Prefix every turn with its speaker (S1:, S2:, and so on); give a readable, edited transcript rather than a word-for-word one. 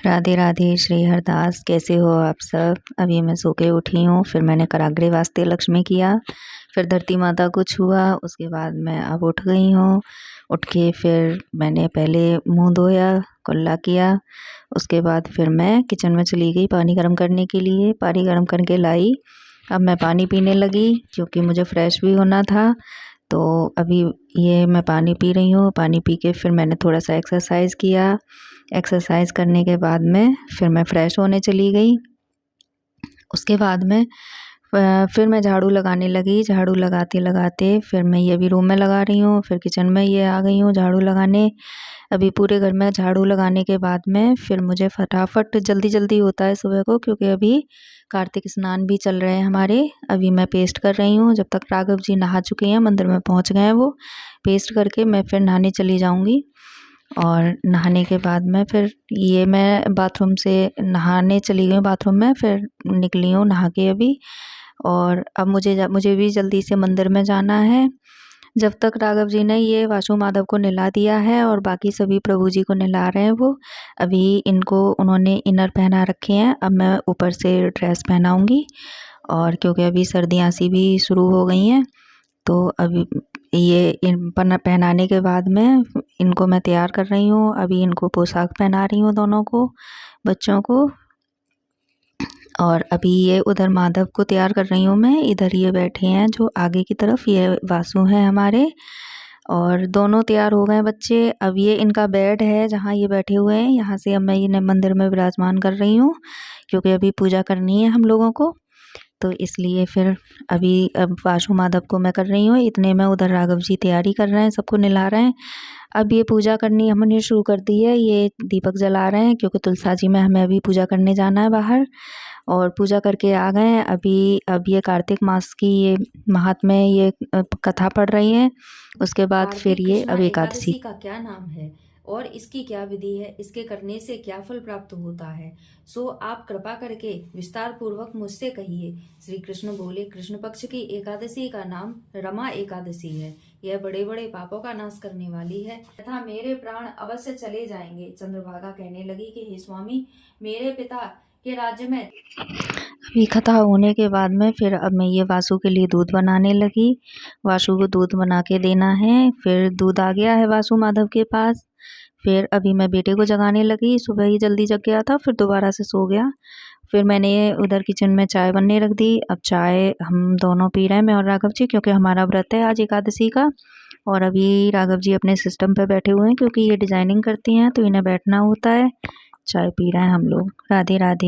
S1: राधे राधे। श्री हरदास। कैसे हो आप सब? अभी मैं सो के उठी हूँ। फिर मैंने कराग्रे वास्ते लक्ष्मी किया, फिर धरती माता को छुआ। उसके बाद मैं अब उठ गई हूँ। उठ के फिर मैंने पहले मुंह धोया, कुल्ला किया। उसके बाद फिर मैं किचन में चली गई पानी गर्म करने के लिए। पानी गर्म करके लाई। अब मैं पानी पीने लगी क्योंकि मुझे फ्रेश भी होना था। तो अभी ये मैं पानी पी रही हूँ। पानी पी के फिर मैंने थोड़ा सा एक्सरसाइज़ किया। एक्सरसाइज़ करने के बाद में फिर मैं फ़्रेश होने चली गई। उसके बाद में फिर मैं झाड़ू लगाने लगी। झाड़ू लगाते लगाते फिर मैं ये भी रूम में लगा रही हूँ, फिर किचन में ये आ गई हूँ झाड़ू लगाने। अभी पूरे घर में झाड़ू लगाने के बाद में फिर मुझे फटाफट जल्दी जल्दी होता है सुबह को, क्योंकि अभी कार्तिक स्नान भी चल रहे हैं हमारे। अभी मैं पेस्ट कर रही हूँ। जब तक राघव जी नहा चुके हैं, मंदिर में पहुँच गए हैं वो, पेस्ट करके मैं फिर नहाने चली जाऊँगी। और नहाने के बाद में फिर ये मैं बाथरूम से नहाने चली गई हूँ बाथरूम में, फिर निकली हूँ नहा के अभी। और अब मुझे भी जल्दी से मंदिर में जाना है। जब तक राघव जी ने ये वासु माधव को नहला दिया है और बाकी सभी प्रभु जी को नहला रहे हैं वो। अभी इनको उन्होंने इनर पहना रखे हैं, अब मैं ऊपर से ड्रेस पहनाऊँगी। और क्योंकि अभी सर्दियाँ सी भी शुरू हो गई हैं, तो अभी ये पहनाने के बाद में इनको मैं तैयार कर रही हूँ। अभी इनको पोशाक पहना रही हूँ दोनों को, बच्चों को। और अभी ये उधर माधव को तैयार कर रही हूँ मैं। इधर ये बैठे हैं जो आगे की तरफ, ये वासु हैं हमारे। और दोनों तैयार हो गए बच्चे। अब ये इनका बेड है जहाँ ये बैठे हुए हैं, यहाँ से अब मैं इन्हें मंदिर में विराजमान कर रही हूँ, क्योंकि अभी पूजा करनी है हम लोगों को। तो इसलिए फिर अभी अब वासु माधव को मैं कर रही हूँ, इतने में उधर राघव जी तैयारी कर रहे हैं, सबको नहला रहे हैं। अब ये पूजा करनी हमने शुरू कर दी है। ये दीपक जला रहे हैं क्योंकि तुलसा जी में हमें अभी पूजा करने जाना है बाहर। और पूजा करके आ गए हैं अभी। अब ये कार्तिक मास की ये महात्म्य ये कथा पढ़ रही हैं। उसके बाद फिर
S2: कार्तिक
S1: ये
S2: कृष्णा
S1: अब एकादशी।
S2: एकादशी का क्या नाम है और इसकी क्या विधि है, इसके करने से क्या फल प्राप्त होता है, सो आप कृपा करके विस्तार पूर्वक मुझसे कहिए। श्री कृष्ण बोले, कृष्ण पक्ष की एकादशी का नाम रमा एकादशी है। यह बड़े बड़े पापों का नाश करने वाली है तथा मेरे प्राण अवश्य चले जाएंगे। चंद्रभागा कहने लगी कि हे स्वामी, मेरे पिता के राज्य में।
S1: अभी कथा होने के बाद में फिर अब मैं ये वासु के लिए दूध बनाने लगी। वासु को दूध बना के देना है। फिर दूध आ गया है वासु माधव के पास। फिर अभी मैं बेटे को जगाने लगी। सुबह ही जल्दी जग गया था, फिर दोबारा से सो गया। फिर मैंने उधर किचन में चाय बनने रख दी। अब चाय हम दोनों पी रहे हैं, मैं और राघव जी, क्योंकि हमारा व्रत है आज एकादशी का। और अभी राघव जी अपने सिस्टम पे बैठे हुए हैं, क्योंकि ये डिजाइनिंग करती हैं तो इन्हें बैठना होता है। चाय पी रहे हैं हम लोग। राधे राधे।